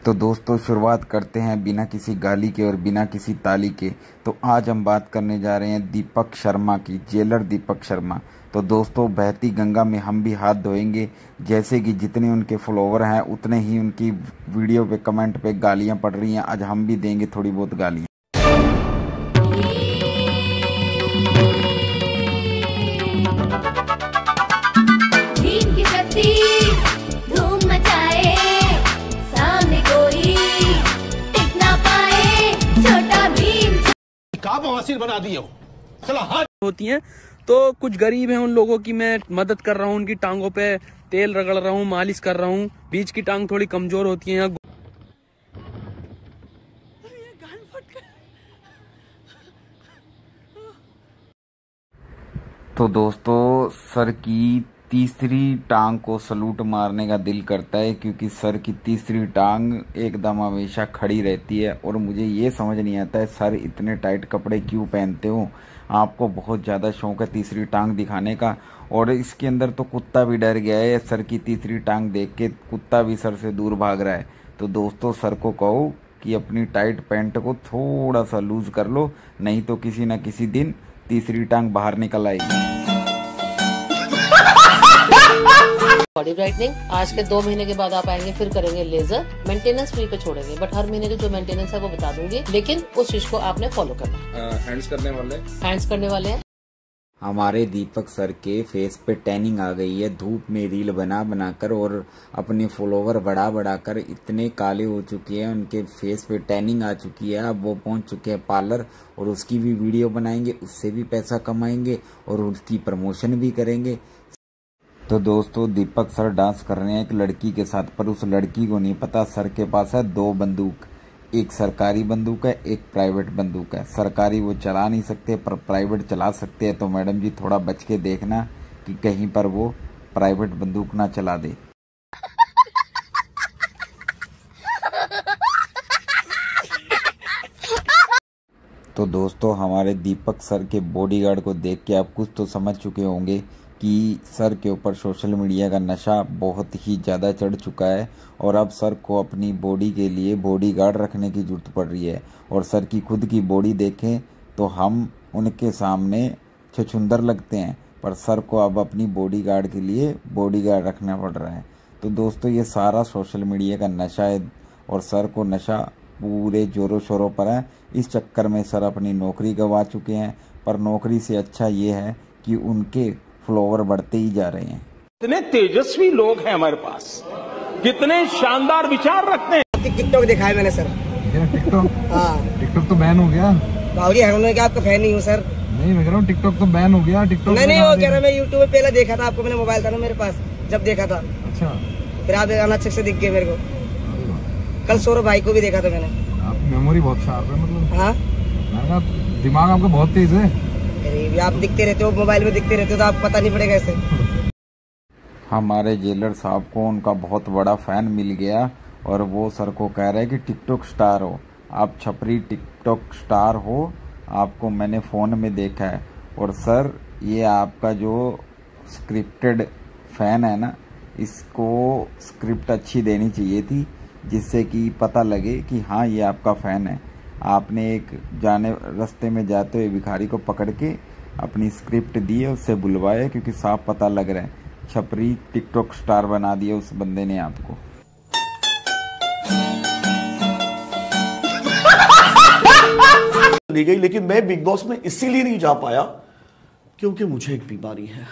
तो दोस्तों शुरुआत करते हैं बिना किसी गाली के और बिना किसी ताली के। तो आज हम बात करने जा रहे हैं दीपक शर्मा की, जेलर दीपक शर्मा। तो दोस्तों बहती गंगा में हम भी हाथ धोएंगे। जैसे कि जितने उनके फॉलोवर हैं उतने ही उनकी वीडियो पे कमेंट पे गालियां पड़ रही हैं। आज हम भी देंगे थोड़ी बहुत गालियां। बना दिए होती हैं तो कुछ गरीब हैं, उन लोगों की मैं मदद कर रहा हूँ। उनकी टांगों पे तेल रगड़ रहा हूँ, मालिश कर रहा हूँ। बीच की टांग थोड़ी कमजोर होती है। तो दोस्तों सर की तीसरी टांग को सलूट मारने का दिल करता है, क्योंकि सर की तीसरी टांग एकदम हमेशा खड़ी रहती है। और मुझे ये समझ नहीं आता है सर इतने टाइट कपड़े क्यों पहनते हो। आपको बहुत ज़्यादा शौक है तीसरी टांग दिखाने का। और इसके अंदर तो कुत्ता भी डर गया है, सर की तीसरी टांग देख के कुत्ता भी सर से दूर भाग रहा है। तो दोस्तों सर को कहो कि अपनी टाइट पैंट को थोड़ा सा लूज कर लो, नहीं तो किसी न किसी दिन तीसरी टांग बाहर निकल आएगी। बॉडी ब्राइटनिंग आज के 2 महीने के बाद आप आएंगे, फिर करेंगे लेजर। मेंटेनेंस फ्री पे छोड़ेंगे, बट हर महीने की जो मेंटेनेंस है वो बता दूंगी, लेकिन उस चीज को आपने फॉलो करना। हैंड्स करने वाले हैं। हमारे दीपक सर के फेस पे टैनिंग आ गई है, धूप में रील बना बनाकर, और अपने फॉलोवर बढ़ा बढ़ाकर इतने काले हो चुके हैं, उनके फेस पे टैनिंग आ चुकी है। अब वो पहुंच चुके हैं पार्लर, और उसकी भी वीडियो बनाएंगे, उससे भी पैसा कमाएंगे और उसकी प्रमोशन भी करेंगे। तो दोस्तों दीपक सर डांस कर रहे हैं एक लड़की के साथ, पर उस लड़की को नहीं पता सर के पास है 2 बंदूक। एक सरकारी बंदूक है, एक प्राइवेट बंदूक है। सरकारी वो चला नहीं सकते, पर प्राइवेट चला सकते हैं। तो मैडम जी थोड़ा बच के देखना कि कहीं पर वो प्राइवेट बंदूक ना चला दे। तो दोस्तों हमारे दीपक सर के बॉडीगार्ड को देख के आप कुछ तो समझ चुके होंगे कि सर के ऊपर सोशल मीडिया का नशा बहुत ही ज़्यादा चढ़ चुका है, और अब सर को अपनी बॉडी के लिए बॉडीगार्ड रखने की जरूरत पड़ रही है। और सर की खुद की बॉडी देखें तो हम उनके सामने छछुंदर लगते हैं, पर सर को अब अपनी बॉडीगार्ड के लिए बॉडीगार्ड रखना पड़ रहा है। तो दोस्तों ये सारा सोशल मीडिया का नशा है, और सर को नशा पूरे जोरों शोरों पर है। इस चक्कर में सर अपनी नौकरी गंवा चुके हैं, पर नौकरी से अच्छा ये है कि उनके फॉलोवर बढ़ते ही जा रहे हैं। कितने तेजस्वी लोग हैं हमारे पास, कितने शानदार विचार रखते हैं। टिकटॉक दिखाया मैंने सर। टिकटॉक? हाँ टिकटॉक तो बैन हो गया। भाजी है क्या आपका फैन नहीं हूँ सर। नहीं मैं कह रहा हूँ टिकटॉक तो बैन हो गया। टिकटॉक नहीं वो कह रहा मैं यूट्यूब पे पहले देखा था आपको, मैंने मोबाइल था ना मेरे पास जब देखा था। अच्छा फिर आप गाना अच्छे से दिख गए मेरे को। कल सौरभ भाई को भी देखा था मैंने। आपकी मेमोरी बहुत शार्प है, मतलब हाँ दिमाग आपका बहुत तेज है। आप दिखते रहते हो मोबाइल में, दिखते रहते हो तो आप पता नहीं पड़ेगा ऐसे। हमारे जेलर साहब को उनका बहुत बड़ा फैन मिल गया, और वो सर को कह रहे हैं कि टिकटॉक स्टार हो आप, छपरी टिकटॉक स्टार हो, आपको मैंने फ़ोन में देखा है। और सर ये आपका जो स्क्रिप्टेड फैन है ना, इसको स्क्रिप्ट अच्छी देनी चाहिए थी, जिससे कि पता लगे कि हाँ ये आपका फ़ैन है। आपने एक रास्ते में जाते हुए भिखारी को पकड़ के अपनी स्क्रिप्ट दी है, उससे बुलवाया, क्योंकि साफ पता लग रहा है छपरी टिकटॉक स्टार बना दिया उस बंदे ने आपको। ली गई, लेकिन मैं बिग बॉस में इसीलिए नहीं जा पाया क्योंकि मुझे एक बीमारी है।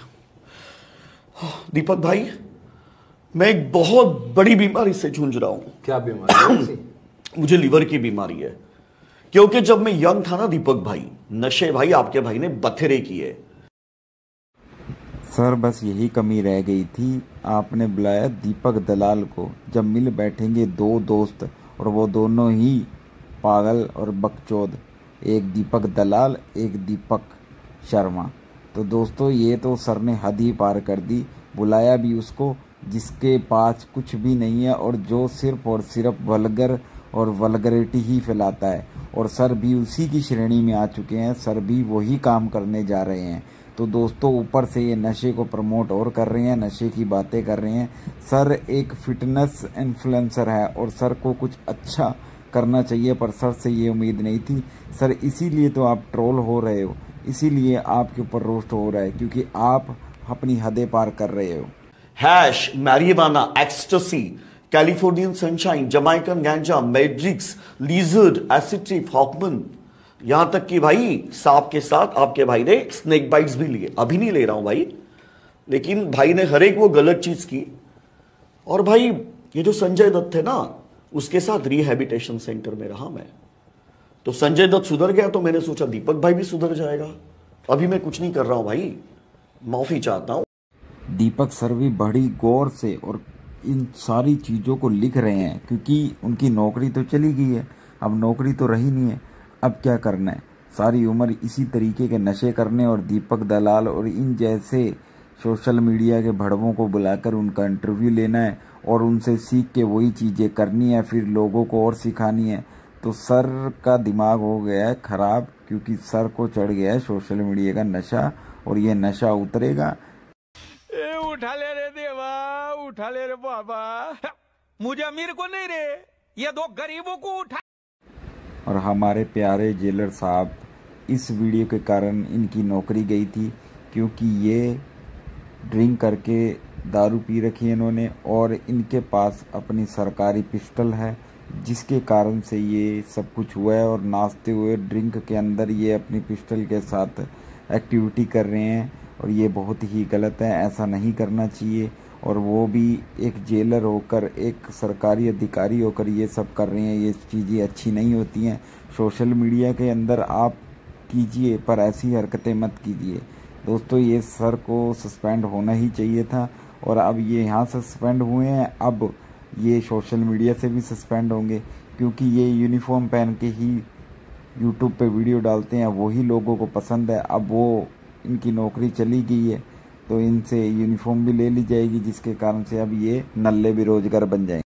दीपक भाई मैं एक बहुत बड़ी बीमारी से जूझ रहा हूं। क्या बीमारी? मुझे लीवर की बीमारी है, क्योंकि जब मैं यंग था ना दीपक भाई, नशे भाई आपके भाई ने बथेरे किए। सर बस यही कमी रह गई थी, आपने बुलाया दीपक दलाल को। जब मिल बैठेंगे 2 दोस्त, और वो दोनों ही पागल और बकचोद, एक दीपक दलाल एक दीपक शर्मा। तो दोस्तों ये तो सर ने हद ही पार कर दी। बुलाया भी उसको जिसके पास कुछ भी नहीं है, और जो सिर्फ और सिर्फ वल्गर और वल्गरिटी ही फैलाता है। और सर भी उसी की श्रेणी में आ चुके हैं, सर भी वही काम करने जा रहे हैं। तो दोस्तों ऊपर से ये नशे को प्रमोट और कर रहे हैं, नशे की बातें कर रहे हैं। सर एक फिटनेस इन्फ्लुएंसर है और सर को कुछ अच्छा करना चाहिए, पर सर से ये उम्मीद नहीं थी। सर इसीलिए तो आप ट्रोल हो रहे हो, इसीलिए आपके ऊपर रोस्ट हो रहा है, क्योंकि आप अपनी हदें पार कर रहे हो। Hash marijuana, ecstasy, Californian sunshine, जमाइकन गांजा, मैड्रिक्स, लीजर्ड, एसिड ट्रिप, हॉकमन, यहां तक कि भाई सांप के साथ आपके भाई ने स्नेक बाइट्स भी लिए। अभी नहीं ले रहा हूं भाई, लेकिन भाई ने हर एक वो गलत चीज की। और भाई ये जो संजय दत्त है ना, उसके साथ रिहैबिलिटेशन सेंटर में रहा मैं, तो संजय दत्त सुधर गया तो मैंने सोचा दीपक भाई भी सुधर जाएगा। अभी मैं कुछ नहीं कर रहा हूं भाई, माफी चाहता हूं। दीपक सर भी बड़ी गौर से और इन सारी चीज़ों को लिख रहे हैं, क्योंकि उनकी नौकरी तो चली गई है, अब नौकरी तो रही नहीं है, अब क्या करना है। सारी उम्र इसी तरीके के नशे करने और दीपक दलाल और इन जैसे सोशल मीडिया के भड़वों को बुलाकर उनका इंटरव्यू लेना है और उनसे सीख के वही चीज़ें करनी है, फिर लोगों को और सिखानी है। तो सर का दिमाग हो गया है खराब, क्योंकि सर को चढ़ गया है सोशल मीडिया का नशा, और ये नशा उतरेगा। उठा ले रे देवा, उठा ले रे बाबा, मुझे अमीर को नहीं रे, ये दो गरीबों को उठा। और हमारे प्यारे जेलर साहब, इस वीडियो के कारण इनकी नौकरी गई थी, क्योंकि ये ड्रिंक करके दारू पी रखी है इन्होंने, और इनके पास अपनी सरकारी पिस्टल है, जिसके कारण से ये सब कुछ हुआ है। और नाचते हुए ड्रिंक के अंदर ये अपनी पिस्टल के साथ एक्टिविटी कर रहे हैं, और ये बहुत ही गलत है, ऐसा नहीं करना चाहिए। और वो भी एक जेलर होकर, एक सरकारी अधिकारी होकर ये सब कर रहे हैं, ये चीज़ें अच्छी नहीं होती हैं। सोशल मीडिया के अंदर आप कीजिए, पर ऐसी हरकतें मत कीजिए। दोस्तों ये सर को सस्पेंड होना ही चाहिए था, और अब ये यहाँ सस्पेंड हुए हैं, अब ये सोशल मीडिया से भी सस्पेंड होंगे, क्योंकि ये यूनिफॉर्म पहन के ही यूट्यूब पे वीडियो डालते हैं, वही लोगों को पसंद है। अब वो इनकी नौकरी चली गई है, तो इनसे यूनिफॉर्म भी ले ली जाएगी, जिसके कारण से अब ये नल्ले बेरोजगार बन जाएंगे।